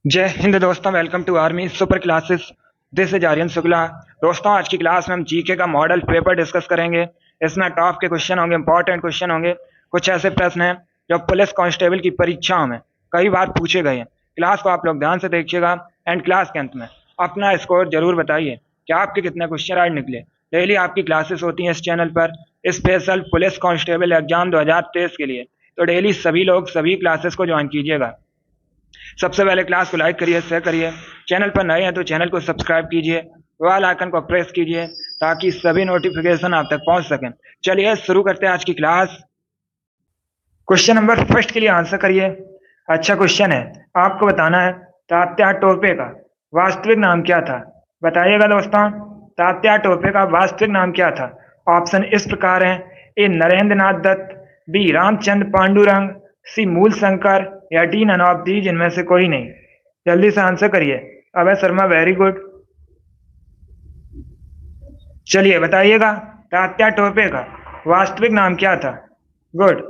जय हिंद दोस्तों, welcome to army super classes. This is Aryan Shukla. दोस्तों, आज की क्लास में हम जीके का मॉडल पेपर डिस्कस करेंगे। इसमें टॉप के क्वेश्चन होंगे, इंपॉर्टेंट क्वेश्चन होंगे। कुछ ऐसे प्रश्न हैं जो पुलिस कांस्टेबल की परीक्षाओं में कई बार पूछे गए हैं। क्लास को आप लोग ध्यान से देखिएगा एंड क्लास के अंत में अपना स्कोर जरूर बताइए कि आपके कितने क्वेश्चन आज निकले। डेली आपकी क्लासेस होती हैं इस चैनल पर, स्पेशल पुलिस कांस्टेबल एग्जाम 2023 के लिए। तो डेली सभी लोग सभी क्लासेस को ज्वाइन कीजिएगा। सबसे पहले क्लास को लाइक करिए, शेयर करिए। चैनल पर नए हैं तो चैनल को सब्सक्राइब कीजिए, बेल आइकन को प्रेस कीजिए ताकि सभी नोटिफिकेशन आप तक पहुंच सकें। चलिए शुरू करते हैं आज की क्लास। क्वेश्चन नंबर फर्स्ट के लिए आंसर करिए। अच्छा क्वेश्चन है, आपको बताना है तात्या टोपे का वास्तविक नाम क्या था। बताइएगा दोस्तों, तात्या टोपे का वास्तविक नाम क्या था। ऑप्शन इस प्रकार हैं: ए नरेंद्र नाथ दत्त, बी रामचंद्र पांडुरंग, सी मूल शंकर, या डी नन ऑफ दीज इनमें से कोई नहीं। जल्दी से आंसर करिए। Abhay Sharma, very good. चलिए बताइएगा, तात्या टोपे का वास्तविक नाम क्या था। गुड।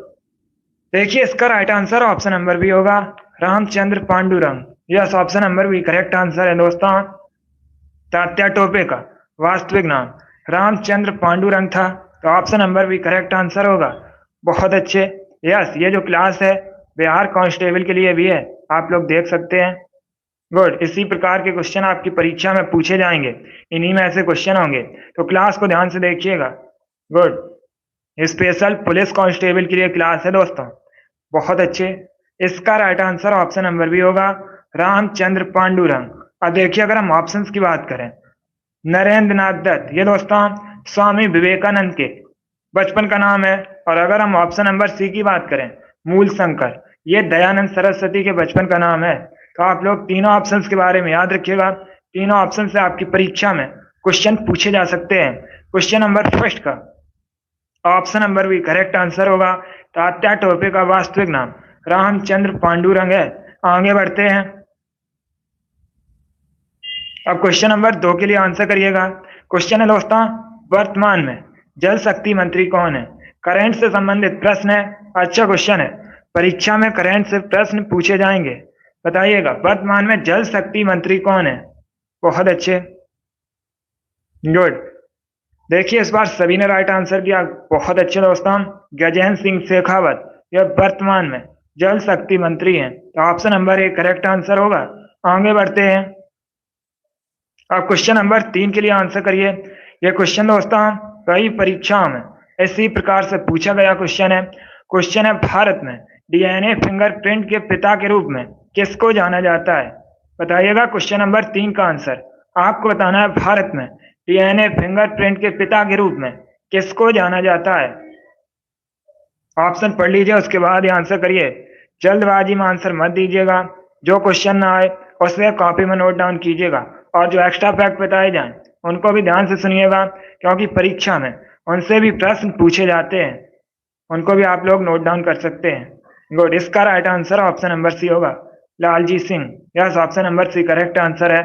देखिए, इसका right answer option number B होगा, Ramchandra Pandurang. Yes, option number B correct answer है दोस्तों। तात्या टोपे का वास्तविक नाम रामचंद्र पांडुरंग था, तो option number B correct answer होगा। बहुत अच्छे। यस, ये जो क्लास है बिहार कांस्टेबल के लिए भी है, आप लोग देख सकते हैं। गुड। इसी प्रकार के क्वेश्चन आपकी परीक्षा में पूछे जाएंगे, इन्हीं में ऐसे क्वेश्चन होंगे, तो क्लास को ध्यान से देखिएगा। गुड। स्पेशल पुलिस कांस्टेबल के लिए क्लास है दोस्तों। बहुत अच्छे। इसका right answer option number B होगा, रामचंद्र पांडुरंग। अब देखिए, अगर हम ऑप्शंस की बात करें, नरेंद्र नाथ दत्त ये दोस्तों स्वामी विवेकानंद के बचपन का नाम है। और अगर हम ऑप्शन नंबर सी की बात करें, मूल शंकर, ये दयानंद सरस्वती के बचपन का नाम है। तो आप लोग तीनों ऑप्शंस के बारे में याद रखिएगा। तीनों ऑप्शन से आपकी परीक्षा में क्वेश्चन पूछे जा सकते हैं। क्वेश्चन नंबर फर्स्ट का option number B correct answer होगा। तात्या टोपे का वास्तविक नाम रामचंद्र पांडुरंग है। आगे बढ़ते हैं। अब क्वेश्चन नंबर 2 के लिए आंसर करिएगा। क्वेश्चन है दोस्तों, वर्तमान में जल शक्ति मंत्री कौन है। करंट से संबंधित प्रश्न है। अच्छा क्वेश्चन है, परीक्षा में करंट से प्रश्न पूछे जाएंगे। बताइएगा, वर्तमान में जल शक्ति मंत्री कौन है। बहुत अच्छे। गुड। देखिए, इस बार सभी ने राइट आंसर दिया। बहुत अच्छे दोस्तों। गजेंद्र सिंह शेखावत यह वर्तमान में जल शक्ति मंत्री हैं, तो option number A correct answer होगा। आगे बढ़ते हैं। अब क्वेश्चन नंबर 3 के लिए आंसर करिए। यह क्वेश्चन दोस्तों कई परीक्षाओं में इसी प्रकार से पूछा गया क्वेश्चन है। क्वेश्चन है, भारत में डीएनए फिंगरप्रिंट के पिता के रूप में किसको जाना जाता है। बताइएगा, क्वेश्चन नंबर 3 का आंसर आपको बताना है। भारत में डीएनए फिंगरप्रिंट के पिता के रूप में किसको जाना जाता है। ऑप्शन पढ़ लीजिए, उसके बाद ही आंसर करिए। जल्दबाजी में आंसर मत दीजिएगा। जो क्वेश्चन ना आए उसे कॉपी में नोट डाउन कीजिएगा, और जो एक्स्ट्रा फैक्ट बताए जाएं उनको भी ध्यान से सुनिएगा, क्योंकि परीक्षा में उनसे भी प्रश्न पूछे जाते हैं। उनको भी आप लोग नोट डाउन कर सकते हैं। गुड। इसका right answer option number C होगा, Lalji Singh. Yes, option number C correct answer है।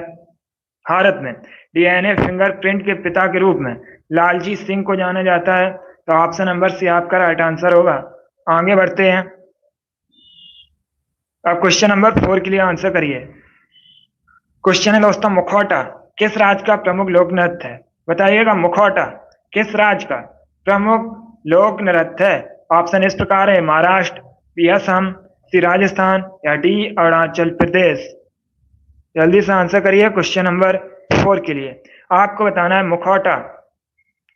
भारत में डीएनए फिंगरप्रिंट के पिता के रूप में लालजी सिंह को जाना जाता है, तो ऑप्शन नंबर सी आपका राइट आंसर होगा। आगे बढ़ते हैं। अब क्वेश्चन नंबर 4 के लिए आंसर करिए। क्वेश्चन है दोस्तों, मुखौटा किस राज्य का प्रमुख लोक नृत्य है। बताइएगा, मुखौटा किस राज्य का प्रमुख लोक नृत्य है। ऑप्शन इस प्रकार है: महाराष्ट्र, बी असम, सी राजस्थान, या डी अरुणाचल प्रदेश। जल्दी से आंसर करिए। क्वेश्चन नंबर 4 के लिए आपको बताना है मुखौटा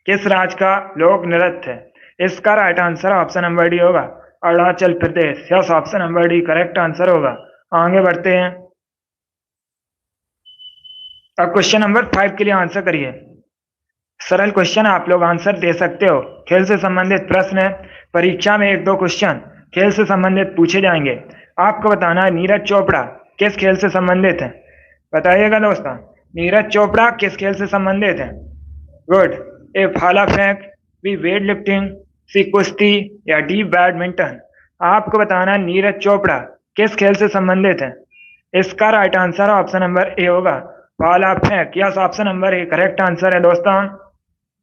किस राज्य का लोक नृत्य है। इसका right answer option number D होगा, Arunachal Pradesh. Yes, option number D correct answer होगा। आगे बढ़ते हैं। अब क्वेश्चन नंबर 5 के लिए आंसर करिए। सरल क्वेश्चन, आप लोग आंसर दे सकते हो। खेल से संबंधित प्रश्न है। परीक्षा में 1-2 क्वेश्चन खेल से संबंधित पूछे जाएंगे। आपको बताना है नीरज चोपड़ा किस खेल से संबंधित है। बताइएगा दोस्तों, नीरज चोपड़ा किस खेल से संबंधित है। गुड। ए भाला फेंक, बी वेट लिफ्टिंग, सी कुश्ती, या डी बैडमिंटन। आपको बताना है नीरज चोपड़ा किस खेल से संबंधित है। इसका right answer option number A होगा, भाला फेंक। Yes, option number A correct answer है दोस्तों।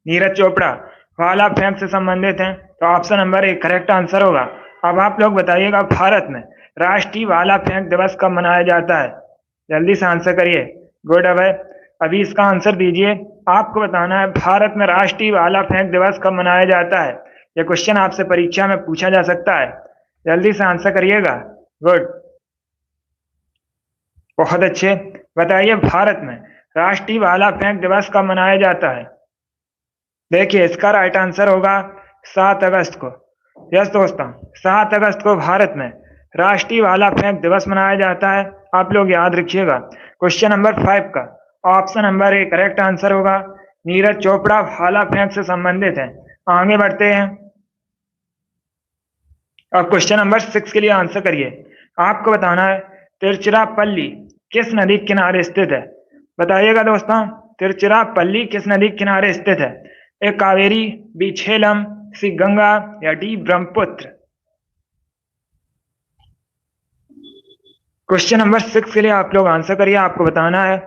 नीरज चोपड़ा भाला फेंक से संबंधित हैं, तो option number A correct answer होगा। अब आप लोग बताइएगा, भारत में राष्ट्रीय भाला फेंक दिवस कब मनाया जाता है। जल्दी से आंसर करिए। गुड अभय। अभी इसका आंसर दीजिए। आपको बताना है भारत में राष्ट्रीय भाला फेंक दिवस कब मनाया जाता है। यह क्वेश्चन आपसे परीक्षा में पूछा जा सकता है। जल्दी से आंसर करिएगा। गुड, बहुत अच्छे। बताइए भारत में राष्ट्रीय भाला फेंक दिवस कब मनाया जाता है। देखिए इसका राइट आंसर होगा 7 अगस्त को। यस दोस्तों, 7 अगस्त को भारत में राष्ट्रीय भाला फेंक दिवस मनाया जाता है। आप लोग याद रखिएगा। क्वेश्चन नंबर 5 का option number A correct answer होगा। नीरज चोपड़ा भाला फेंक से संबंधित है। आगे बढ़ते हैं। अब क्वेश्चन नंबर 6 के लिए आंसर करिए। आपको बताना है तिरुचिरापल्ली किस नदी के किनारे स्थित है। बताइएगा दोस्तों, तिरुचिरापल्ली किस नदी के किनारे स्थित है। ए कावेरी, बी झेलम, सी गंगा या डी ब्रह्मपुत्र। क्वेश्चन नंबर 6 के लिए आप लोग आंसर करिए। आपको बताना है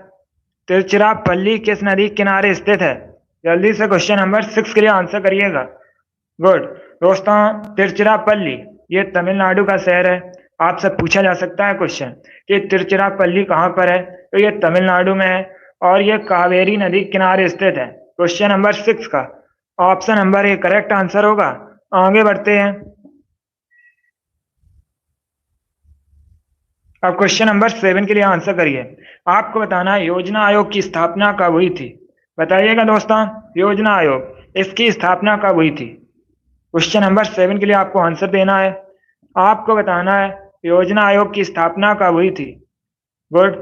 तिरुचिरापल्ली किस नदी के किनारे स्थित है। जल्दी से क्वेश्चन नंबर 6 के लिए आंसर करिएगा। गुड दोस्तों, तिरुचिरापल्ली ये तमिलनाडु का शहर है। आपसे पूछा जा सकता है क्वेश्चन कि तिरुचिरापल्ली कहाँ पर है, तो ये तमिलनाडु में है और ये कावेरी नदी के किनारे स्थित है। क्वेश्चन नंबर 6 का option number A correct answer होगा। आगे बढ़ते हैं। अब क्वेश्चन नंबर 7 के लिए आंसर करिए। आपको बताना है योजना आयोग की स्थापना कब हुई थी। बताइएगा दोस्तों, योजना आयोग इसकी स्थापना कब हुई थी। क्वेश्चन नंबर 7 के लिए आपको आंसर देना है। आपको बताना है योजना आयोग की स्थापना कब हुई थी। गुड,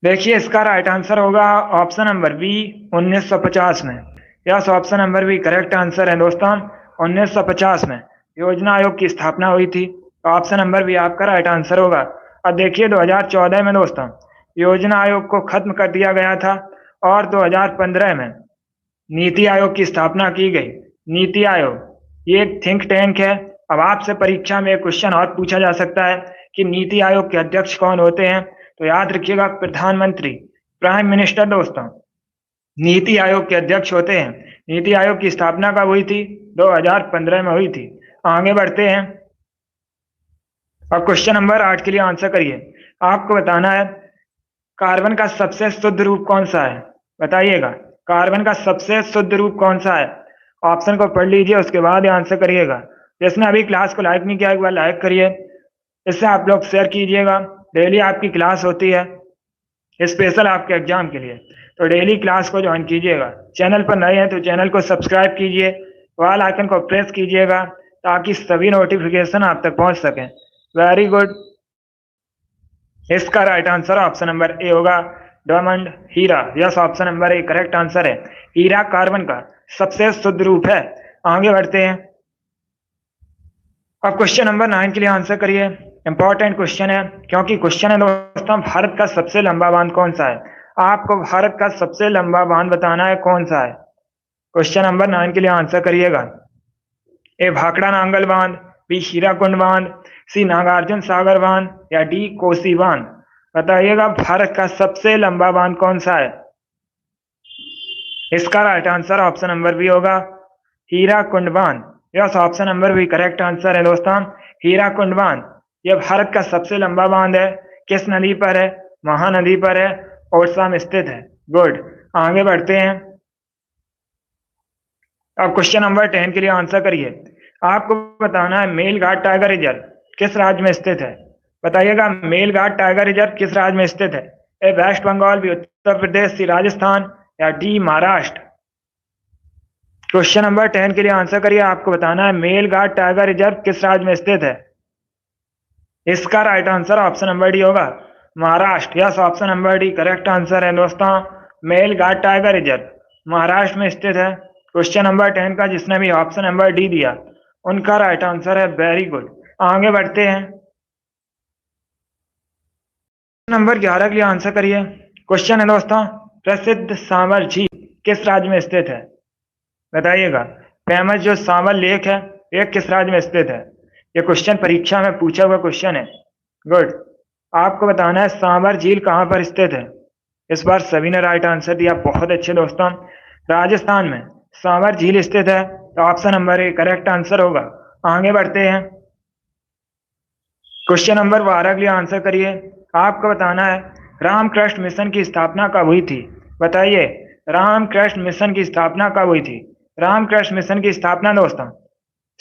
देखिए इसका राइट आंसर होगा ऑप्शन नंबर बी 1950 में। Yes, option number B correct answer है दोस्तों। 1950 में योजना आयोग की स्थापना हुई थी। ऑप्शन नंबर बी आपका राइट आंसर होगा। अब देखिए 2014 में दोस्तों योजना आयोग को खत्म कर दिया गया था और 2015 में नीति आयोग की स्थापना की गई। नीति आयोग ये एक थिंक टैंक है। अब आपसे परीक्षा में एक क्वेश्चन और पूछा जा सकता है कि नीति आयोग के अध्यक्ष कौन होते हैं, तो याद रखिएगा प्रधानमंत्री, प्राइम मिनिस्टर दोस्तों नीति आयोग के अध्यक्ष होते हैं। नीति आयोग की स्थापना कब हुई थी, 2015 में हुई थी। आगे बढ़ते हैं। अब क्वेश्चन नंबर 8 के लिए आंसर करिए। आपको बताना है कार्बन का सबसे शुद्ध रूप कौन सा है। बताइएगा कार्बन का सबसे शुद्ध रूप कौन सा है। ऑप्शन को पढ़ लीजिए, उसके बाद आंसर करिएगा। जिसने अभी क्लास को लाइक नहीं किया एक बार लाइक करिए। इससे आप लोग शेयर कीजिएगा। डेली आपकी क्लास होती है स्पेशल आपके एग्जाम के लिए, तो डेली क्लास को ज्वाइन कीजिएगा। चैनल पर नए हैं तो चैनल को सब्सक्राइब कीजिए, वाल आइकन को प्रेस कीजिएगा ताकि सभी नोटिफिकेशन आप तक पहुंच सकें। वेरी गुड, इसका right answer option number A होगा डायमंड, हीरा। Yes, option number A correct answer है। हीरा कार्बन का सबसे शुद्ध रूप है। आगे बढ़ते हैं। अब क्वेश्चन नंबर 9 के लिए आंसर करिए। इंपॉर्टेंट क्वेश्चन है क्योंकि क्वेश्चन है दोस्तों भारत का सबसे लंबा बांध कौन सा है। आपको भारत का सबसे लंबा बांध बताना है कौन सा है। क्वेश्चन नंबर 9 के लिए आंसर करिएगा। ए भाखड़ा नांगल बांध, बी हीराकुंड बांध, सी नागार्जुन सागर बांध या डी कोसी बांध। बताइएगा भारत का सबसे लंबा बांध कौन सा है। इसका right answer option number B होगा हीराकुंड बांध। Yes, option number B correct answer है दोस्तों, हीराकुंड बांध। यह भारत का सबसे लंबा बांध है। किस नदी पर है, महानदी पर है, ओडिशा में स्थित है। गुड, आगे बढ़ते हैं। अब क्वेश्चन नंबर 10 के लिए आंसर करिए। आपको बताना है मेलघाट टाइगर रिजर्व किस राज्य में स्थित है। बताइएगा मेलघाट टाइगर रिजर्व किस राज्य में स्थित है। ए वेस्ट बंगाल, बी उत्तर प्रदेश, सी राजस्थान या डी महाराष्ट्र। क्वेश्चन नंबर 10 के लिए आंसर करिए। आपको बताना है मेलघाट टाइगर रिजर्व किस राज्य में स्थित है। इसका right answer option number D होगा Maharashtra. Yes, option number D correct answer है दोस्तों, मेलघाट टाइगर रिजर्व महाराष्ट्र में स्थित है। क्वेश्चन नंबर 10 का जिसने भी ऑप्शन नंबर डी दिया उनका राइट आंसर है। वेरी गुड, आगे बढ़ते हैं। नंबर 11 के लिए आंसर करिए। क्वेश्चन है दोस्तों प्रसिद्ध सांवर झील किस राज्य में स्थित है। बताइएगा फेमस जो सांवर लेक है ये किस राज्य में स्थित है। ये क्वेश्चन परीक्षा में पूछा हुआ क्वेश्चन है। गुड, आपको बताना है सांवर झील कहां पर स्थित है। इस बार सभी ने राइट आंसर दिया, बहुत अच्छे दोस्तों। राजस्थान में सांवर झील स्थित है, तो option number A correct answer होगा। आगे बढ़ते हैं। क्वेश्चन नंबर 12 के लिए आंसर करिए। आपको बताना है रामकृष्ण मिशन की स्थापना कब हुई थी। बताइए रामकृष्ण मिशन की स्थापना कब हुई थी। रामकृष्ण मिशन की स्थापना दोस्तों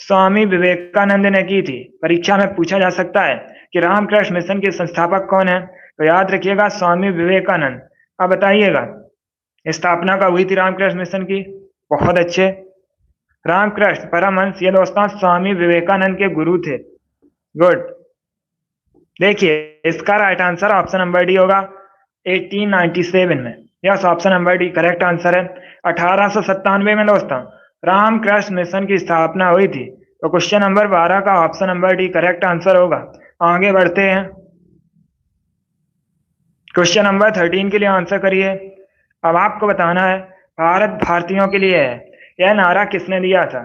स्वामी विवेकानंद ने की थी। परीक्षा में पूछा जा सकता है कि रामकृष्ण मिशन के संस्थापक कौन है, तो याद रखिएगा स्वामी विवेकानंद। अब बताइएगा स्थापना कब हुई थी रामकृष्ण मिशन की। बहुत अच्छे। रामकृष्ण परमहंस ये दोस्तों स्वामी विवेकानंद के गुरु थे। गुड। देखिए इसका right answer option number D होगा 1897 में। Yes option number D correct answer है। 1897 में दोस्तों रामकृष्ण मिशन की स्थापना हुई थी। तो क्वेश्चन नंबर 12 का option number D correct answer होगा। आगे बढ़ते हैं। क्वेश्चन नंबर 13 के लिए आंसर करिए। अब आपको बताना है भारत भारतीयों के लिए है, यह नारा किसने दिया था।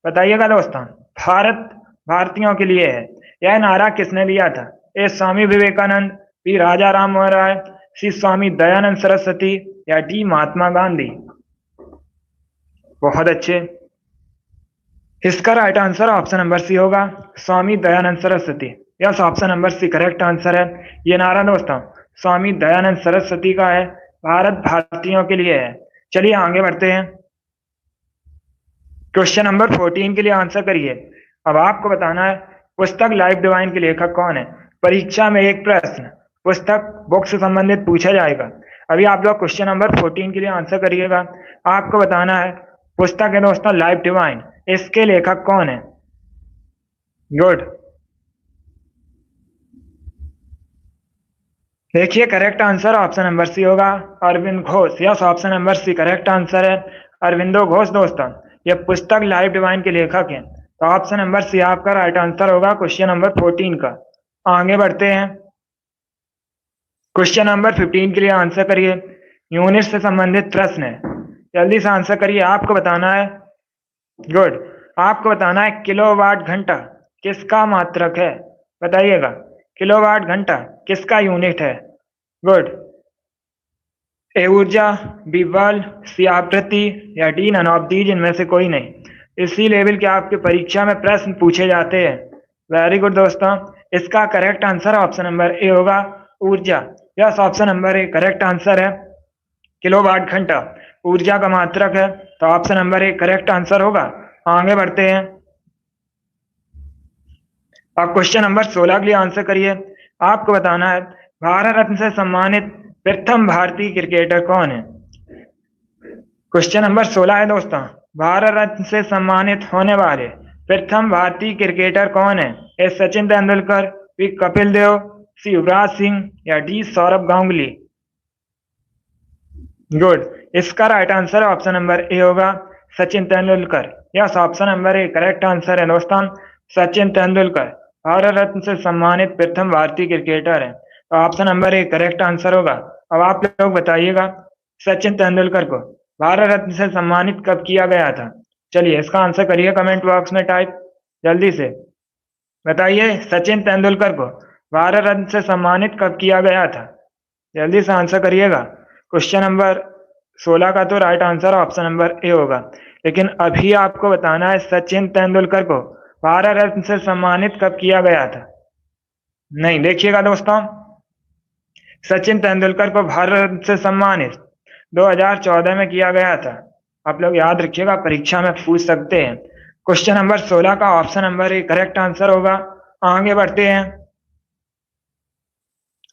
बताइएगा दोस्तों भारत भारतीयों के लिए है, यह नारा किसने दिया था। A Swami Vivekananda, B Raja Ram Mohan Roy, C Swami Dayanand Saraswati, या डी महात्मा गांधी। बहुत अच्छे। इसका right answer option number C होगा Swami Dayanand Saraswati. Yes option number C correct answer है। ये नारा दोस्तों स्वामी दयानंद सरस्वती का है, भारत भारतीयों के लिए है। चलिए आगे बढ़ते हैं। क्वेश्चन नंबर 14 के लिए आंसर करिए। अब आपको बताना है पुस्तक लाइफ डिवाइन के लेखक कौन है। परीक्षा में एक प्रश्न पुस्तक बुक से संबंधित पूछा जाएगा। अभी आप लोग क्वेश्चन नंबर 14 के लिए आंसर करिएगा। आपको बताना है पुस्तक है दोस्तों लाइफ डिवाइन, इसके लेखक कौन है। गुड। देखिए correct answer option number C होगा Arvind Ghosh. Yes option number C correct answer है अरविंदो घोष। दोस्तों ये पुस्तक लाइफ डिवाइन के लेखक हैं। तो ऑप्शन नंबर सी आपका राइट आंसर होगा क्वेश्चन नंबर 14 का। आगे बढ़ते हैं। क्वेश्चन नंबर 15 के लिए आंसर करिए। यूनिट से संबंधित प्रश्न है, जल्दी से आंसर करिए। आपको बताना है गुड, आपको बताना है किलोवाट घंटा किसका मात्रक है। बताइएगा किलोवाट घंटा किसका यूनिट है। गुड। ए ऊर्जा, बी बल, सी आवृत्ति, या डी नन ऑफ दीज इनमें से कोई नहीं। इसी लेवल के आपके परीक्षा में प्रश्न पूछे जाते हैं। वेरी गुड दोस्तों। इसका correct answer option number A होगा ऊर्जा। Yes option number A correct answer है किलोवाट घंटा ऊर्जा का मात्रक है। तो option number A correct answer होगा। आगे बढ़ते हैं। अब क्वेश्चन नंबर 16 के लिए आंसर करिए। आपको बताना है भारत रत्न से सम्मानित प्रथम भारतीय क्रिकेटर कौन है। क्वेश्चन नंबर 16 है दोस्तों भारत रत्न से सम्मानित होने वाले प्रथम भारतीय क्रिकेटर कौन है। A Sachin Tendulkar, B Kapil Dev, C Yuvraj Singh, या डी सौरभ गांगुली। गुड। इसका right answer option number A होगा Sachin Tendulkar. Yes option number A correct answer है दोस्तों सचिन तेंदुलकर भारत रत्न से सम्मानित प्रथम भारतीय क्रिकेटर है। तो option number A correct answer होगा। अब आप लोग बताइएगा सचिन तेंदुलकर को भारत रत्न से सम्मानित कब किया गया था। चलिए इसका आंसर करिए कमेंट बॉक्स में टाइप, जल्दी से बताइए सचिन तेंदुलकर को भारत रत्न से सम्मानित कब किया गया था। जल्दी से आंसर करिएगा। क्वेश्चन नंबर 16 का तो right answer option number A होगा, लेकिन अभी आपको बताना है सचिन तेंदुलकर को भारत रत्न से सम्मानित कब किया गया था। नहीं, देखिएगा दोस्तों सचिन तेंदुलकर को भारत रत्न से सम्मानित 2014 में किया गया था। आप लोग याद रखिएगा परीक्षा में पूछ सकते हैं। क्वेश्चन नंबर 16 का option number A correct answer होगा। आगे बढ़ते हैं।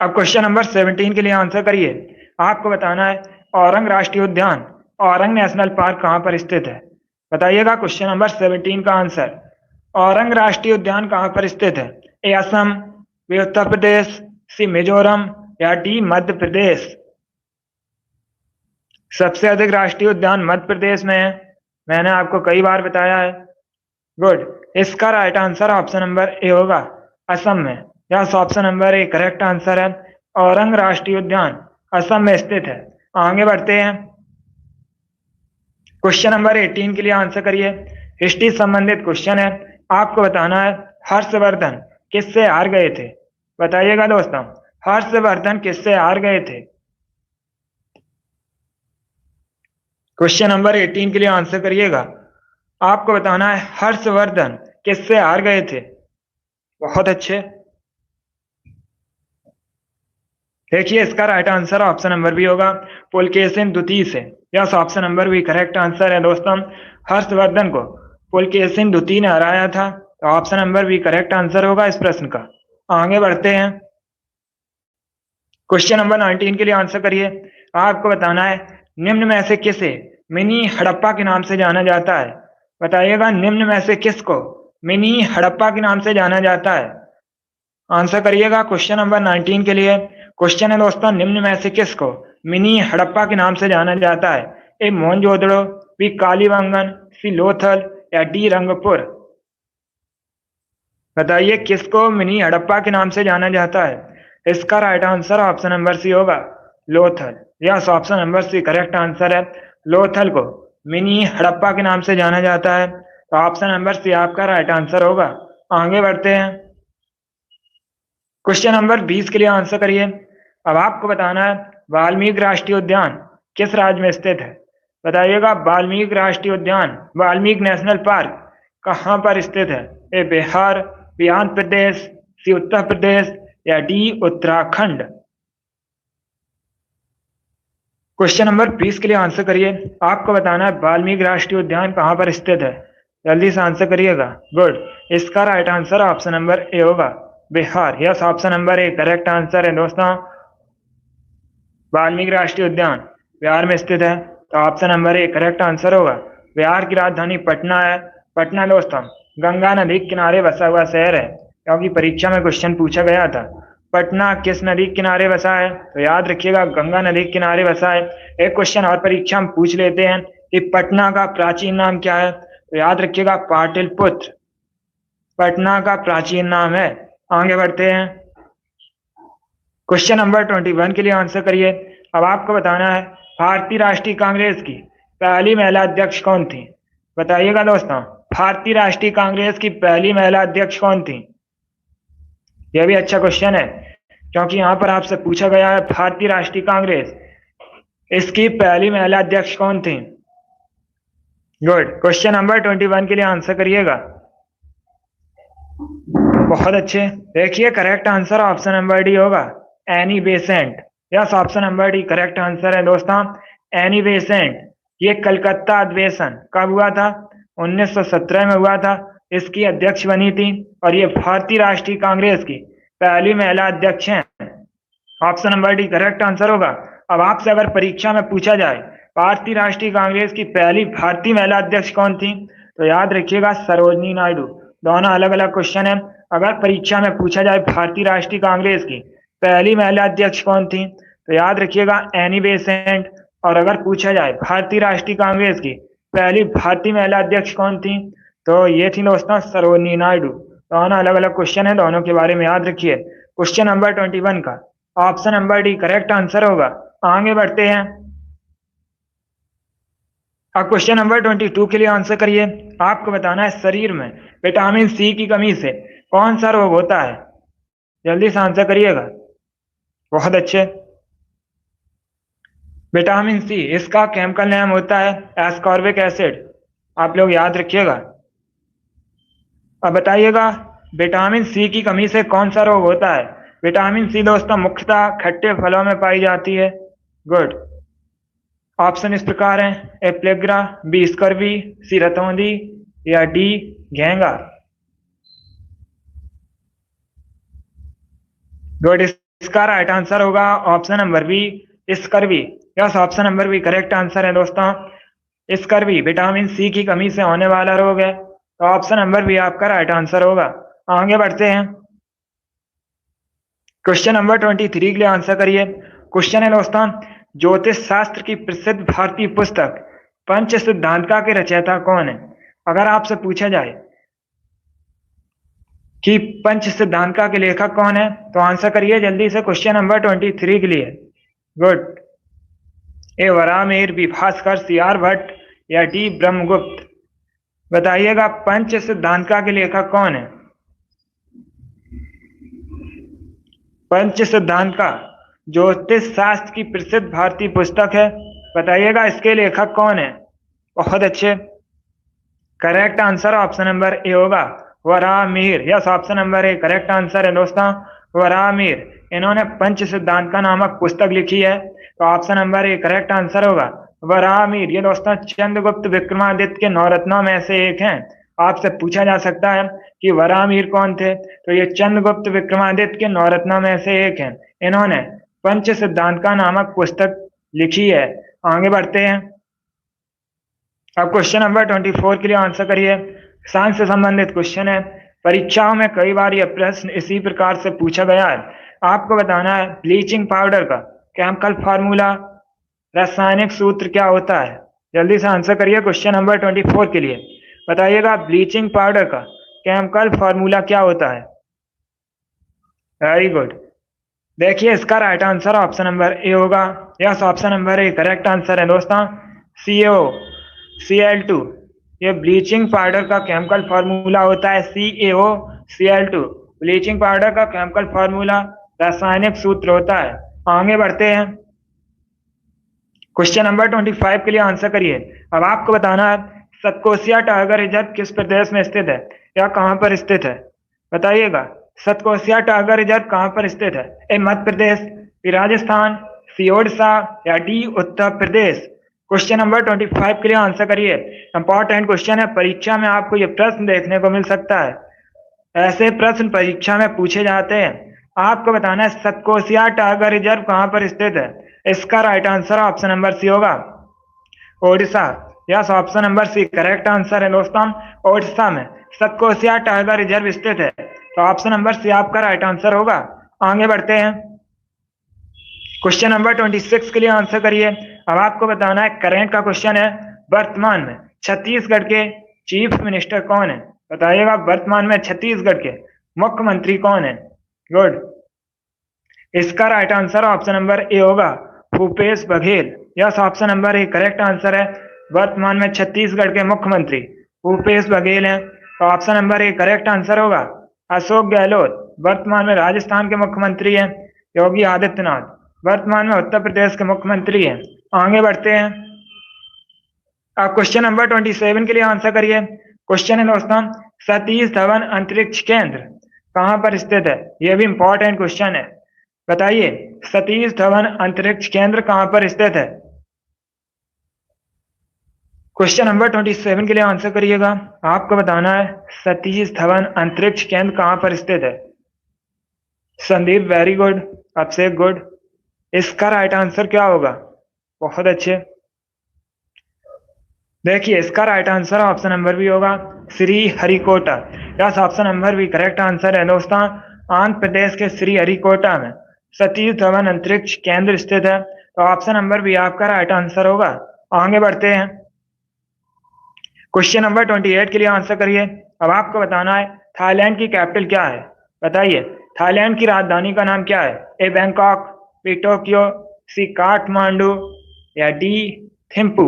अब क्वेश्चन नंबर 17 के लिए आंसर करिए। आपको बताना है औरंग राष्ट्रीय उद्यान औरंग नेशनल पार्क कहां पर स्थित है। बताइएगा क्वेश्चन नंबर 17 का आंसर। औरंग राष्ट्रीय उद्यान कहां पर स्थित है। ए असम, बी उत्तर प्रदेश, सी मिजोरम, या डी मध्य प्रदेश। सबसे अधिक राष्ट्रीय उद्यान मध्य प्रदेश में है, मैंने आपको कई बार बताया है। गुड। इसका right answer option number A होगा असम में। Yes option number A correct answer है औरंग राष्ट्रीय उद्यान असम में स्थित है। आगे बढ़ते हैं। क्वेश्चन नंबर 18 के लिए आंसर करिए। हिस्ट्री संबंधित क्वेश्चन है। आपको बताना है हर्षवर्धन किससे हार गए थे। बताइएगा दोस्तों हर्षवर्धन किससे हार गए थे। क्वेश्चन नंबर 18 के लिए आंसर करिएगा। आपको बताना है हर्षवर्धन किससे हार गए थे। बहुत अच्छे। देखिए इसका right answer option number B होगा, पुलकेशिन द्वितीय से। Yes, option number B correct answer है दोस्तों। हर्षवर्धन को पुलकेशिन द्वितीय ने हराया था, तो option number B correct answer होगा इस प्रश्न का। आगे बढ़ते हैं, क्वेश्चन नंबर 19 के लिए आंसर करिए। आपको बताना है निम्न में से किसे मिनी हड़प्पा के नाम से जाना जाता है। बताइएगा निम्न में से किसको मिनी हड़प्पा के नाम से जाना जाता है। आंसर करिएगा क्वेश्चन नंबर 19 के लिए। क्वेश्चन है दोस्तों, निम्न में से किसको मिनी हड़प्पा के नाम से जाना जाता है। ए मोहनजोदड़ो, बी कालीबंगन, सी लोथल या डी रंगपुर। बताइए किसको मिनी हड़प्पा के नाम से जाना जाता है। इसका right answer option number C होगा, Lothal. Yes, option number C correct answer है। लोथल को मिनी हड़प्पा के नाम से जाना जाता है, तो ऑप्शन नंबर सी आपका राइट आंसर होगा। आगे बढ़ते हैं, क्वेश्चन नंबर 20 के लिए आंसर करिए। अब आपको बताना है वाल्मीकि राष्ट्रीय उद्यान किस राज्य में स्थित है। बताइएगा वाल्मीकि राष्ट्रीय उद्यान, वाल्मीकि नेशनल पार्क कहाँ पर स्थित है। ए बिहार, बी आंध्र प्रदेश, सी उत्तर प्रदेश या डी उत्तराखंड। क्वेश्चन नंबर 20 के लिए आंसर करिए। आपको बताना है वाल्मीकि राष्ट्रीय उद्यान कहाँ पर स्थित है। जल्दी से आंसर करिएगा। गुड, इसका right answer option number A होगा, Bihar. Yes, option number A correct answer है दोस्तों। वाल्मीकि राष्ट्रीय उद्यान बिहार में स्थित है, तो option number A correct answer होगा। बिहार की राजधानी पटना है। पटना दोस्तों गंगा नदी के किनारे बसा हुआ शहर है, क्योंकि परीक्षा में क्वेश्चन पूछा गया था पटना किस नदी के किनारे बसा है, तो याद रखिएगा गंगा नदी के किनारे बसा है। एक क्वेश्चन और परीक्षा में पूछ लेते हैं कि पटना का प्राचीन नाम क्या है, तो याद रखिएगा पाटलिपुत्र पटना का प्राचीन नाम है। आगे बढ़ते हैं, क्वेश्चन नंबर 21 के लिए आंसर करिए। अब आपको बताना है भारतीय राष्ट्रीय कांग्रेस की पहली महिला अध्यक्ष कौन थी। बताइएगा दोस्तों भारतीय राष्ट्रीय कांग्रेस की पहली महिला अध्यक्ष कौन थी। यह भी अच्छा क्वेश्चन है, क्योंकि यहां पर आपसे पूछा गया है भारतीय राष्ट्रीय कांग्रेस, इसकी पहली महिला अध्यक्ष कौन थी। गुड, क्वेश्चन नंबर 21 के लिए आंसर करिएगा। बहुत अच्छे, देखिए correct answer option number D होगा, Annie Besant. Yes, option number D correct answer है दोस्तों, एनी बेसेंट। ये कलकत्ता अधिवेशन कब हुआ था, 1917 में हुआ था। इसकी अध्यक्ष बनी थी, और ये भारतीय राष्ट्रीय कांग्रेस की पहली महिला अध्यक्ष हैं। Option number D correct answer होगा। अब आपसे अगर परीक्षा में पूछा जाए भारतीय राष्ट्रीय कांग्रेस की पहली भारतीय महिला अध्यक्ष कौन थी, तो याद रखिएगा सरोजनी नायडू। दोनों अलग अलग क्वेश्चन है। अगर परीक्षा में पूछा जाए भारतीय राष्ट्रीय कांग्रेस की पहली महिला अध्यक्ष कौन थी, तो याद रखिएगा एनी बेसेंट। और अगर पूछा जाए भारतीय राष्ट्रीय कांग्रेस की पहली भारतीय महिला अध्यक्ष कौन थी, तो ये थी दोस्तों सरोजनी नायडू। दोनों अलग अलग क्वेश्चन है, दोनों के बारे में याद रखिए। क्वेश्चन नंबर 21 का option number D correct answer होगा। आगे बढ़ते हैं, अब क्वेश्चन नंबर 22 के लिए आंसर करिए। आपको बताना है शरीर में विटामिन सी की कमी से कौन सा रोग होता है। जल्दी से आंसर करिएगा। बहुत अच्छे, विटामिन सी इसका केमिकल नेम होता है एस्कॉर्बिक एसिड, आप लोग याद रखिएगा। अब बताइएगा विटामिन सी की कमी से कौन सा रोग होता है। विटामिन सी दोस्तों मुख्यतः खट्टे फलों में पाई जाती है। गुड, ऑप्शन इस प्रकार हैं, A pellagra, B scurvy, C रतौंधी या डी घेंगा। गुड, इसका राइट आंसर होगा option number B scurvy. Yes, option number B correct answer है दोस्तों, स्कर्वी विटामिन सी की कमी से होने वाला रोग है, तो ऑप्शन नंबर बी आपका राइट आंसर होगा। आगे बढ़ते हैं, क्वेश्चन नंबर 23 के लिए आंसर करिए। क्वेश्चन है दोस्तों ज्योतिष शास्त्र की प्रसिद्ध भारतीय पुस्तक पंच सिद्धांतिका के रचयिता कौन है। अगर आपसे पूछा जाए कि पंच सिद्धांतिका के लेखक कौन है, तो आंसर करिए जल्दी से क्वेश्चन नंबर 23 के लिए। गुड, ए वराहमिहिर, बी भास्कर, सी आर्यभट्ट या डी ब्रह्मगुप्त। बताइएगा पंच सिद्धांतिका के लेखक कौन है। पंच सिद्धांतिका ज्योतिष शास्त्र की प्रसिद्ध भारतीय पुस्तक है, बताइएगा इसके लेखक कौन है। बहुत अच्छे, correct answer option number A होगा, Varahamihira, yes option number A correct answer है दोस्तों, वराहमिहिर। इन्होंने पंच सिद्धांतिका नामक पुस्तक लिखी है, तो option number A correct answer होगा वराहमिहिर। ये दोस्तों चंद्रगुप्त विक्रमादित्य के नवरत्नों में से एक हैं। आपसे पूछा जा सकता है कि वराहमिहिर कौन थे, तो ये चंद्रगुप्त विक्रमादित्य के नवरत्नों में से एक हैं। इन्होंने पंच सिद्धांतिका नामक पुस्तक लिखी है। आगे बढ़ते हैं। अब क्वेश्चन नंबर 24 के लिए आंसर करिए। साइंस से संबंधित क्वेश्चन है। परीक्षाओं में कई बार यह प्रश्न इसी प्रकार से पूछा गया है। आपको बताना है ब्लीचिंग पाउडर का केमिकल फार्मूला, रासायनिक सूत्र क्या होता है। जल्दी से आंसर करिए क्वेश्चन नंबर 24 के लिए। बताइएगा ब्लीचिंग पाउडर का केमिकल फार्मूला क्या होता है। Very good. देखिए इसका right answer option number A होगा। Yes option number A correct answer है दोस्तों, CaO Cl2। ये ब्लीचिंग पाउडर का केमिकल फार्मूला होता है CaO Cl2। ब्लीचिंग पाउडर का केमिकल फार्मूला रासायनिक सूत्र होता है। आगे बढ़ते हैं। क्वेश्चन नंबर 25 के लिए आंसर करिए। अब आपको बताना है सतकोसिया टाइगर रिजर्व किस प्रदेश में स्थित है या कहां पर स्थित है। बताइएगा सतकोसिया टाइगर रिजर्व कहां पर स्थित है। ए मध्य प्रदेश, बी राजस्थान, सी ओडिशा या D Uttar Pradesh. Question number 25 के लिए आंसर करिए। इंपॉर्टेंट क्वेश्चन है, परीक्षा में आपको यह प्रश्न देखने को मिल सकता है। ऐसे प्रश्न परीक्षा में पूछे जाते हैं। आपको बताना है सतकोसिया टाइगर रिजर्व कहां पर स्थित है। इसका right answer option number C होगा, Odisha. Yes option number C correct answer है दोस्तों, ओडिशा में सतकोसिया टाइगर रिजर्व स्थित है। तो ऑप्शन नंबर सी आपका राइट आंसर होगा। आगे बढ़ते हैं। क्वेश्चन नंबर 26 के लिए आंसर करिए। अब आपको बताना है करेंट का क्वेश्चन है, वर्तमान में छत्तीसगढ़ के चीफ मिनिस्टर कौन है। बताइएगा वर्तमान में छत्तीसगढ़ के मुख्यमंत्री कौन है। गुड। इसका right answer option number A होगा, Bhupesh Baghel. Yes option number A correct answer है, वर्तमान में छत्तीसगढ़ के मुख्यमंत्री भूपेश बघेल हैं। तो option number A correct answer होगा। अशोक गहलोत वर्तमान में राजस्थान के मुख्यमंत्री हैं। योगी आदित्यनाथ वर्तमान में उत्तर प्रदेश के मुख्यमंत्री हैं। आगे बढ़ते हैं। अब क्वेश्चन नंबर 27 के लिए आंसर करिए। क्वेश्चन है दोस्तों सतीश धवन अंतरिक्ष केंद्र कहां पर स्थित है। यह भी इंपॉर्टेंट क्वेश्चन है। बताइए सतीश धवन अंतरिक्ष केंद्र कहां पर स्थित है। क्वेश्चन नंबर 27 के लिए आंसर करिएगा। आपको बताना है सतीश धवन अंतरिक्ष केंद्र कहां पर स्थित है। Sandeep very good, Abhishek good. इसका राइट आंसर क्या होगा। बहुत अच्छे। देखिए इसका right answer option number B होगा, Sriharikota. Yes option number B correct answer है दोस्तों, आंध्र प्रदेश के श्री हरिकोटा में सतीश धवन अंतरिक्ष केंद्र स्थित है। तो ऑप्शन नंबर बी आपका राइट आंसर होगा। आगे बढ़ते हैं। क्वेश्चन नंबर 28 के लिए आंसर करिए। अब आपको बताना है थाईलैंड की कैपिटल क्या है। बताइए थाईलैंड की राजधानी का नाम क्या है। ए बैंकॉक, बी टोक्यो, सी काठमांडू या डी थिम्पू।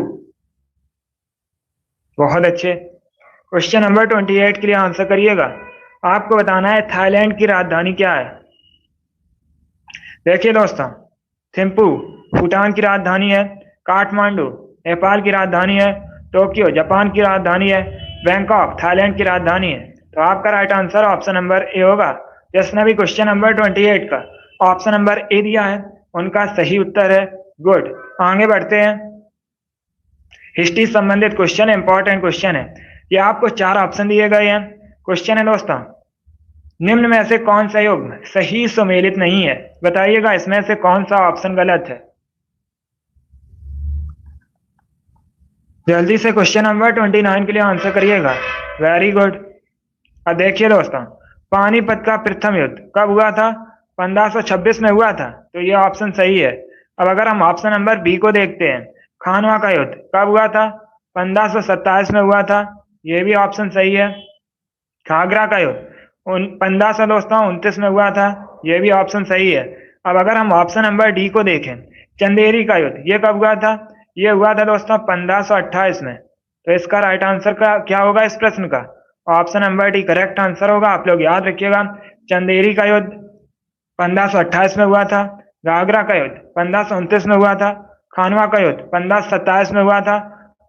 बहुत अच्छे। क्वेश्चन नंबर 28 के लिए आंसर करिएगा। आपको बताना है थाईलैंड की राजधानी क्या है। देखिए दोस्तों थिम्पू भूटान की राजधानी है, काठमांडू नेपाल की राजधानी है, टोक्यो जापान की राजधानी है, बैंकॉक थाईलैंड की राजधानी है। तो आपका right answer option number A होगा। जिसने भी क्वेश्चन नंबर 28 का ऑप्शन नंबर ए दिया है उनका सही उत्तर है। गुड। आगे बढ़ते हैं। हिस्ट्री संबंधित क्वेश्चन है, इंपॉर्टेंट क्वेश्चन है। ये आपको 4 ऑप्शन दिए गए हैं। क्वेश्चन है दोस्तों निम्न में से कौन सा युग्म सही सुमेलित नहीं है। बताइएगा इसमें से कौन सा ऑप्शन गलत है। जल्दी से क्वेश्चन नंबर 29 के लिए आंसर करिएगा। Very good. अब देखिए दोस्तों पानीपत का प्रथम युद्ध कब हुआ था। 1526 में हुआ था, तो ये ऑप्शन सही है। अब अगर हम ऑप्शन नंबर बी को देखते हैं, खानवा का युद्ध कब हुआ था। 1527 में हुआ था, ये भी ऑप्शन सही है। घाघरा का युद्ध 1529 में हुआ था, ये भी ऑप्शन सही है। अब अगर हम ऑप्शन नंबर डी को देखें, चंदेरी का युद्ध ये कब हुआ था। ये हुआ था दोस्तों 1528 में। तो इसका राइट आंसर का क्या होगा इस प्रश्न का। Option number D correct answer होगा। आप लोग याद रखिएगा चंदेरी का युद्ध 1528 में हुआ था, घाघरा का युद्ध 1529 में हुआ था, खानवा का युद्ध 1527 में हुआ था,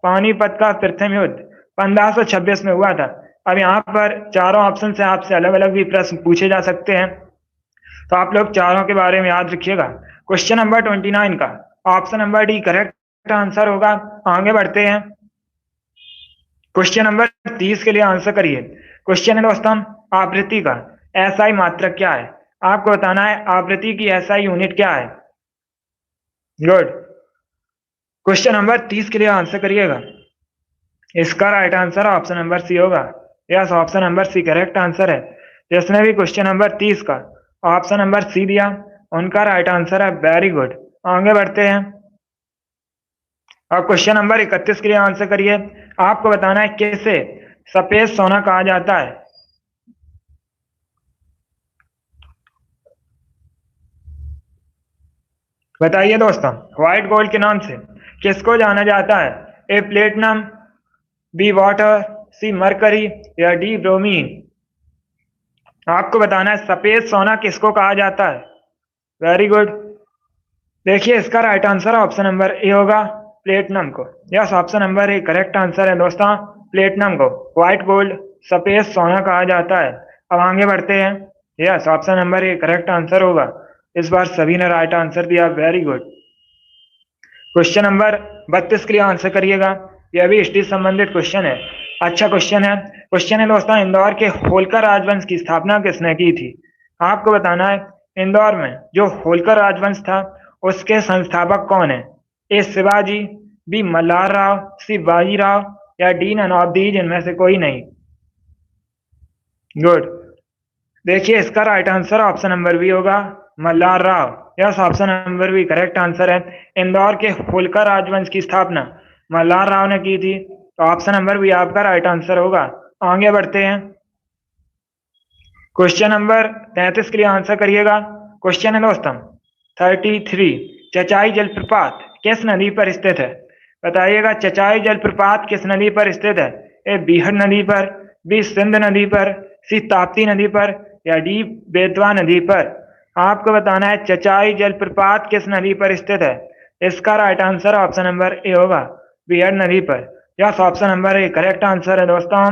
पानीपत का प्रथम युद्ध 1526 में हुआ था। अब यहाँ पर चारों ऑप्शन से आपसे अलग अलग भी प्रश्न पूछे जा सकते हैं, तो आप लोग चारों के बारे में याद रखिएगा। क्वेश्चन नंबर 29 का option number D correct answer होगा। आगे बढ़ते हैं, क्वेश्चन नंबर 30 के लिए आंसर करिए। क्वेश्चन है दोस्तों, आवृत्ति का एसआई मात्रक क्या है? आपको बताना है आवृत्ति की एसआई यूनिट क्या है। गुड। क्वेश्चन नंबर 30 के लिए आंसर करिएगा। इसका right answer option number C होगा। Yes, option number C correct answer है। जिसने भी क्वेश्चन नंबर 30 का ऑप्शन नंबर सी दिया उनका राइट आंसर है। Very good. आगे बढ़ते हैं, अब क्वेश्चन नंबर 31 के लिए आंसर करिए। आपको बताना है किसे सफेद सोना कहा जाता है। बताइए दोस्तों, व्हाइट गोल्ड के नाम से किसको जाना जाता है? ए platinum, B water, C Mercury या डी ब्रोमीन। आपको बताना है सफेद सोना किसको कहा जाता है। Very good. देखिए इसका right answer option number A होगा, प्लेटिनम को। Yes, option number A correct answer है दोस्तों। प्लेटिनम को व्हाइट गोल्ड सफेद सोना कहा जाता है। अब आगे बढ़ते हैं। Yes, option number A correct answer होगा। इस बार सभी ने राइट आंसर दिया। Very good. क्वेश्चन नंबर 32 के लिए आंसर करिएगा। यह भी हिस्ट्री संबंधित क्वेश्चन है। अच्छा क्वेश्चन है। क्वेश्चन है दोस्तों, इंदौर के होलकर राजवंश की स्थापना किसने की थी? आपको बताना है इंदौर में जो होलकर राजवंश था उसके संस्थापक कौन है? ए शिवाजी, बी मल्हार राव, सी बाजीराव या डी नन ऑफ दीज इनमें से कोई नहीं। गुड। देखिए इसका right answer option number B होगा, Malhar Rao. Yes, option number B correct answer है। इंदौर के होलकर राजवंश की स्थापना मल्हार राव ने की थी, तो ऑप्शन नंबर बी आपका राइट आंसर होगा। आगे बढ़ते हैं, क्वेश्चन नंबर 33 के लिए आंसर करिएगा। क्वेश्चन है दोस्तों 33, चचाई जलप्रपात किस नदी पर स्थित है? बताइएगा चचाई जलप्रपात किस नदी पर स्थित है? ए बीहड़ नदी पर, बी सिंध नदी पर, सी ताप्ती नदी पर या डी बेतवा नदी पर। आपको बताना है चचाई जलप्रपात किस नदी पर स्थित है। इसका right answer option number A होगा, बीहड़ नदी पर। Yes, option number A correct answer है दोस्तों।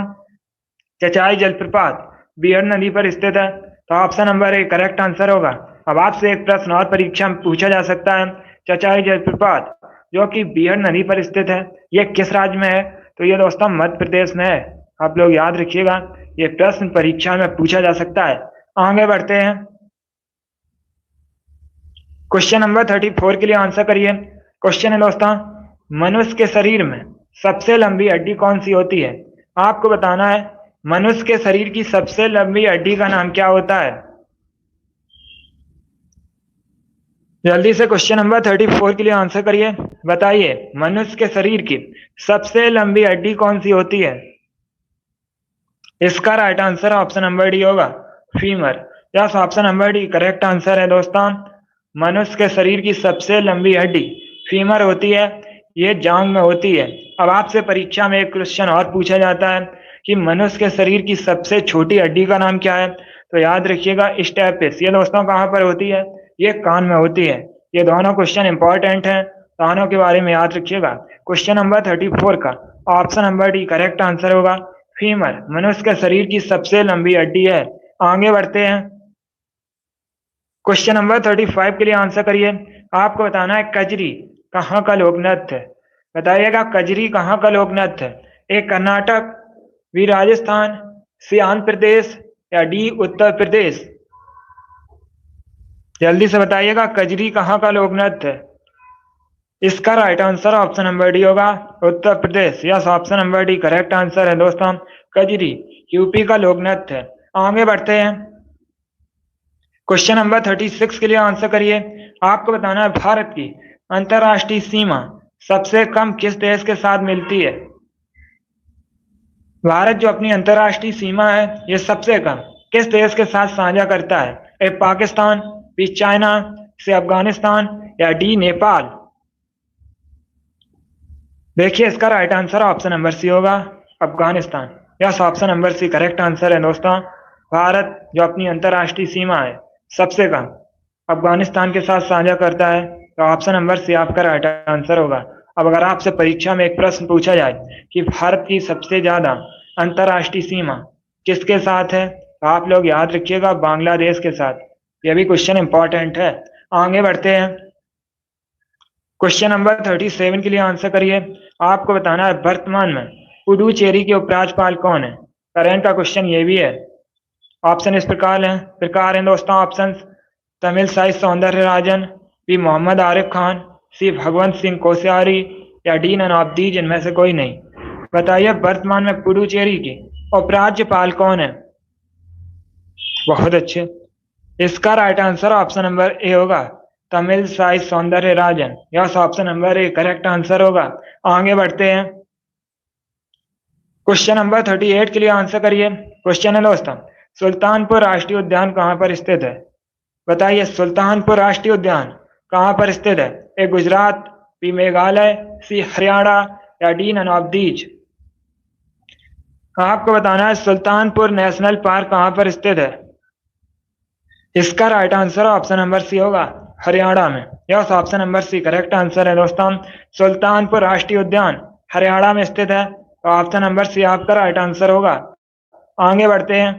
चचाई जलप्रपात बीहड़ नदी पर स्थित है, तो option number A correct answer होगा। अब आपसे एक प्रश्न और परीक्षा में पूछा जा सकता है, चचाई जलप्रपात जो कि बीहड़ नदी पर स्थित है ये किस राज्य में है? तो ये दोस्तों मध्य प्रदेश में है। आप लोग याद रखिएगा, ये प्रश्न परीक्षा में पूछा जा सकता है। आगे बढ़ते हैं, क्वेश्चन नंबर 34 के लिए आंसर करिए। क्वेश्चन है दोस्तों, मनुष्य के शरीर में सबसे लंबी हड्डी कौन सी होती है? आपको बताना है मनुष्य के शरीर की सबसे लंबी हड्डी का नाम क्या होता है। जल्दी से क्वेश्चन नंबर 34 के लिए आंसर करिए। बताइए मनुष्य के शरीर की सबसे लंबी हड्डी कौन सी होती है। इसका right answer option number D होगा, femur. Yes, option number D correct answer है दोस्तों। मनुष्य के शरीर की सबसे लंबी हड्डी फीमर होती है, ये जांग में होती है। अब आपसे परीक्षा में एक क्वेश्चन और पूछा जाता है कि मनुष्य के शरीर की सबसे छोटी हड्डी का नाम क्या है? तो याद रखिएगा स्टेपिस। ये दोस्तों कहाँ पर होती है? ये कान में होती है। ये दोनों क्वेश्चन इंपॉर्टेंट हैं, कानों के बारे में याद रखिएगा। क्वेश्चन नंबर 34 का option number D correct answer होगा, फीमर मनुष्य के शरीर की सबसे लंबी हड्डी है। आगे बढ़ते हैं, क्वेश्चन नंबर 35 के लिए आंसर करिए। आपको बताना है कजरी कहाँ का लोक नृत्य है। बताइएगा कजरी कहाँ का लोक नृत्य है। ए कर्नाटक, बी राजस्थान, सी आंध्र प्रदेश या डी उत्तर प्रदेश। जल्दी से बताइएगा कजरी कहाँ का लोक नृत्य है। इसका right answer option number D होगा, Uttar Pradesh. Yes, option number D correct answer है दोस्तों। कजरी यूपी का लोक नृत्य है। आगे बढ़ते हैं, क्वेश्चन नंबर 36 के लिए आंसर करिए। आपको बताना है भारत की अंतरराष्ट्रीय सीमा सबसे कम किस देश के साथ मिलती है। भारत जो अपनी अंतरराष्ट्रीय सीमा है ये सबसे कम किस देश के साथ साझा करता है? A Pakistan, B China, C Afghanistan या डी नेपाल। देखिए इसका right answer option number C होगा, Afghanistan. Yes, option number C correct answer है दोस्तों। भारत जो अपनी अंतरराष्ट्रीय सीमा है सबसे कम अफगानिस्तान के साथ साझा करता है, तो ऑप्शन नंबर सी आपका राइट आंसर होगा। अब अगर आपसे परीक्षा में एक प्रश्न पूछा जाए कि भारत की सबसे ज्यादा अंतर्राष्ट्रीय सीमा किसके साथ है? तो आप लोग याद रखिएगा, बांग्लादेश के साथ। यह भी क्वेश्चन इंपॉर्टेंट है। आगे बढ़ते हैं। क्वेश्चन नंबर 37 के लिए आंसर करिए। आपको बताना है वर्तमान में पुडुचेरी के उपराज्यपाल कौन है? करंट का क्वेश्चन ये भी है। ऑप्शन इस प्रकार हैं दोस्तों। ऑप्शन: तमिल साई सौंदरराजन, बी मोहम्मद आरिफ खान, सी भगवंत सिंह कोश्यारी, या डी नन ऑफ दीज इनमें से कोई नहीं। बताइए वर्तमान में पुडुचेरी के उपराज्यपाल कौन है? बहुत अच्छे। इसका right answer option number A होगा, Tamilisai Soundararajan. Yes, option number A correct answer होगा। आगे बढ़ते हैं। क्वेश्चन नंबर 38 के लिए आंसर करिए। क्वेश्चन है दोस्तों, सुल्तानपुर राष्ट्रीय उद्यान कहां पर स्थित है? बताइए सुल्तानपुर राष्ट्रीय उद्यान कहां पर स्थित है? ए गुजरात, बी मेघालय, सी हरियाणा, या डी नन ऑफ दीज। आपको बताना है सुल्तानपुर नेशनल पार्क कहां पर स्थित है। इसका right answer option number C होगा, हरियाणा में। Yes, option number C correct answer है दोस्तों। सुल्तानपुर राष्ट्रीय उद्यान हरियाणा में स्थित है, तो ऑप्शन नंबर सी आपका राइट आंसर होगा। आगे बढ़ते हैं।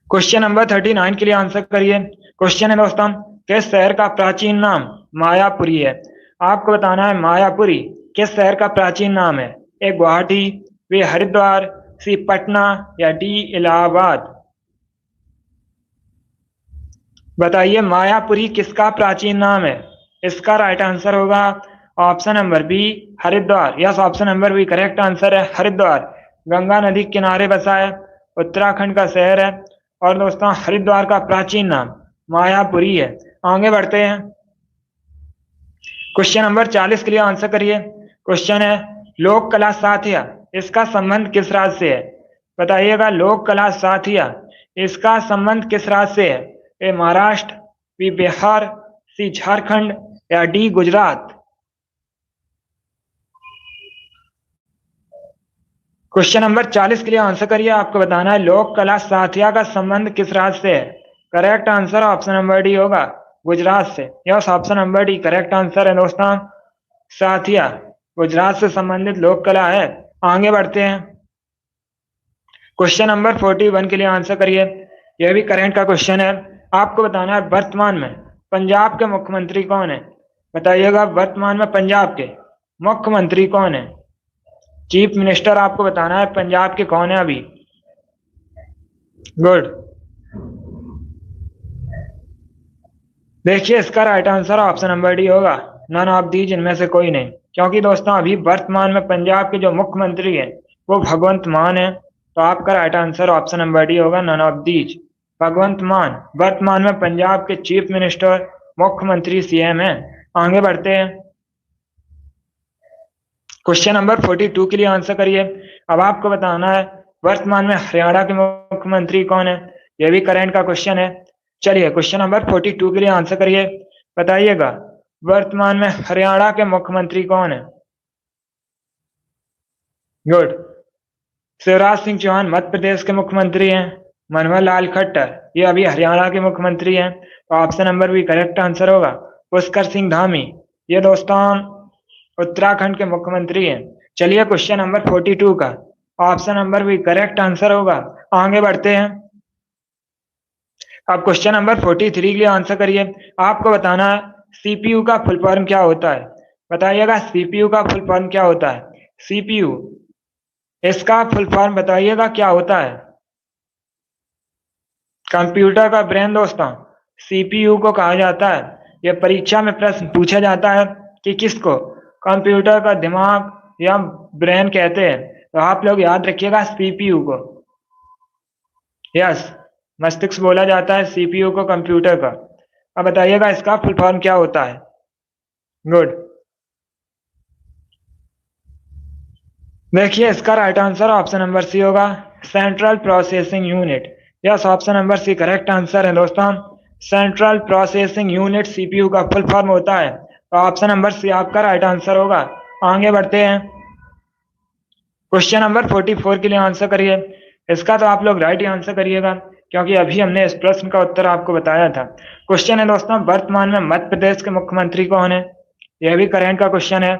क्वेश्चन नंबर 39 के लिए आंसर करिए। क्वेश्चन है दोस्तों, किस शहर का प्राचीन नाम मायापुरी है? आपको बताना है मायापुरी किस शहर का प्राचीन नाम है? ए गुवाहाटी, बी हरिद्वार, सी पटना, या डी इलाहाबाद। बताइए मायापुरी किसका प्राचीन नाम है? इसका राइट आंसर होगा option number B, Haridwar. Yes, option number B correct answer है, हरिद्वार। गंगा नदी के किनारे बसा है, उत्तराखंड का शहर है, और दोस्तों हरिद्वार का प्राचीन नाम मायापुरी है। आगे बढ़ते हैं। क्वेश्चन नंबर 40 के लिए आंसर करिए। क्वेश्चन है, लोक कला साथिया इसका संबंध किस राज्य से है? बताइएगा लोक कला साथिया इसका संबंध किस राज्य से है? ए महाराष्ट्र, बी बिहार, सी झारखंड, या डी गुजरात। क्वेश्चन नंबर 40 के लिए आंसर करिए। आपको बताना है लोक कला साथिया का संबंध किस राज्य से है? Correct answer option number D होगा, गुजरात से। Yes, option number D correct answer है दोस्तों। साथिया गुजरात से संबंधित लोक कला है। आगे बढ़ते हैं। क्वेश्चन नंबर 41 के लिए आंसर करिए। यह भी करंट का क्वेश्चन है। आपको बताना है वर्तमान में पंजाब के मुख्यमंत्री कौन है? बताइएगा वर्तमान में पंजाब के मुख्यमंत्री कौन है? चीफ मिनिस्टर आपको बताना है पंजाब के कौन है अभी। गुड। देखिए इसका right answer option number D होगा, नन ऑफ दीज इनमें से कोई नहीं। क्योंकि दोस्तों अभी वर्तमान में पंजाब के जो मुख्यमंत्री है वो भगवंत मान है, तो आपका right answer option number D होगा, नन ऑफ दीज। भगवंत मान वर्तमान में पंजाब के चीफ मिनिस्टर, मुख्यमंत्री, सीएम है। आगे बढ़ते हैं। क्वेश्चन नंबर 42 के लिए आंसर करिए। अब आपको बताना है वर्तमान में हरियाणा के मुख्यमंत्री कौन है? यह भी करंट का क्वेश्चन है। चलिए क्वेश्चन नंबर 42 के लिए आंसर करिए। बताइएगा वर्तमान में हरियाणा के मुख्यमंत्री कौन है? गुड। शिवराज सिंह चौहान मध्य प्रदेश के मुख्यमंत्री हैं। मनोहर लाल खट्टर ये अभी हरियाणा के मुख्यमंत्री हैं, तो ऑप्शन नंबर भी करेक्ट आंसर होगा। पुष्कर सिंह धामी ये दोस्तों उत्तराखंड के मुख्यमंत्री हैं। चलिए क्वेश्चन नंबर 42 का ऑप्शन नंबर भी करेक्ट आंसर होगा। आगे बढ़ते हैं। अब क्वेश्चन नंबर 43 के लिए आंसर करिए। आपको बताना है सीपीयू का फुल फॉर्म क्या होता है? बताइएगा सीपीयू का फुल फॉर्म क्या होता है? सीपीयू इसका फुल फॉर्म बताइएगा क्या होता है? कंप्यूटर का ब्रेन दोस्तों सीपीयू को कहा जाता है। यह परीक्षा में प्रश्न पूछा जाता है कि किसको कंप्यूटर का दिमाग या ब्रेन कहते हैं, तो आप लोग याद रखिएगा सीपीयू को। यस, मस्तिष्क बोला जाता है सीपीयू को कंप्यूटर का। अब बताइएगा इसका फुल फॉर्म क्या होता है? गुड। देखिए इसका right answer option number C होगा, central processing unit. Yes, option number C correct answer है दोस्तों। सेंट्रल प्रोसेसिंग यूनिट सीपीयू का फुल फॉर्म होता है, तो ऑप्शन नंबर सी आपका राइट आंसर होगा। आगे बढ़ते हैं। क्वेश्चन नंबर 44 के लिए आंसर करिए। इसका तो आप लोग राइट ही आंसर करिएगा, क्योंकि अभी हमने इस प्रश्न का उत्तर आपको बताया था। क्वेश्चन है दोस्तों वर्तमान में मध्य प्रदेश के मुख्यमंत्री कौन है? यह भी करंट का क्वेश्चन है।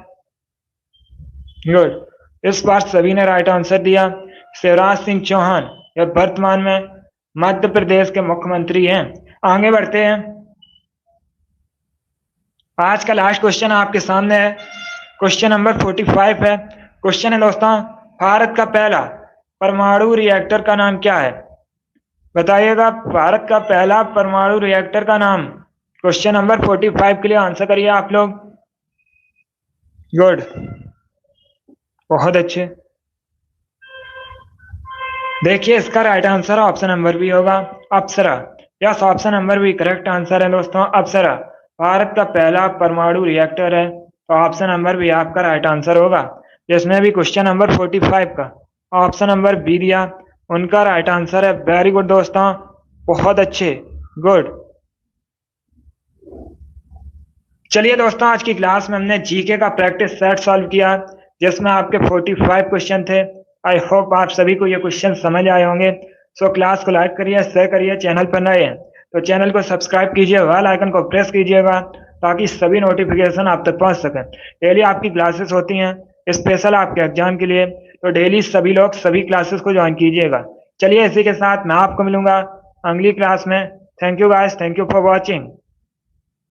गुड। इस बार सभी ने राइट आंसर दिया। शिवराज सिंह चौहान यह वर्तमान में मध्य प्रदेश के मुख्यमंत्री हैं। आगे बढ़ते हैं। आज का लास्ट क्वेश्चन आपके सामने है। क्वेश्चन नंबर 45 है। क्वेश्चन है दोस्तों, भारत का पहला परमाणु रिएक्टर का नाम क्या है? बताइएगा भारत का पहला परमाणु रिएक्टर का नाम। क्वेश्चन नंबर 45 के लिए आंसर करिए आप लोग। गुड, बहुत अच्छे। देखिए इसका right answer option number B होगा, Apsara. Yes, option number B correct answer है दोस्तों, अप्सरा भारत का पहला परमाणु रिएक्टर है। तो ऑप्शन नंबर बी आपका राइट आंसर होगा। जिसने भी क्वेश्चन नंबर 45 का ऑप्शन नंबर बी दिया उनका राइट आंसर है। वेरी गुड दोस्तों, बहुत अच्छे, गुड। चलिए दोस्तों, आज की क्लास में हमने जीके का प्रैक्टिस सेट सॉल्व किया जिसमें आपके 45 क्वेश्चन थे। आई होप आप सभी को ये क्वेश्चन समझ आए होंगे। सो क्लास को लाइक करिए, शेयर करिए। चैनल पर नए हैं तो चैनल को सब्सक्राइब कीजिए, बेल आइकन को प्रेस कीजिएगा ताकि सभी नोटिफिकेशन आप तक पहुंच सकें। डेली आपकी क्लासेस होती हैं स्पेशल आपके एग्जाम के लिए, तो डेली सभी लोग सभी क्लासेस को ज्वाइन कीजिएगा। चलिए इसी के साथ मैं आपको मिलूंगा अगली क्लास में। Thank you guys, thank you for watching.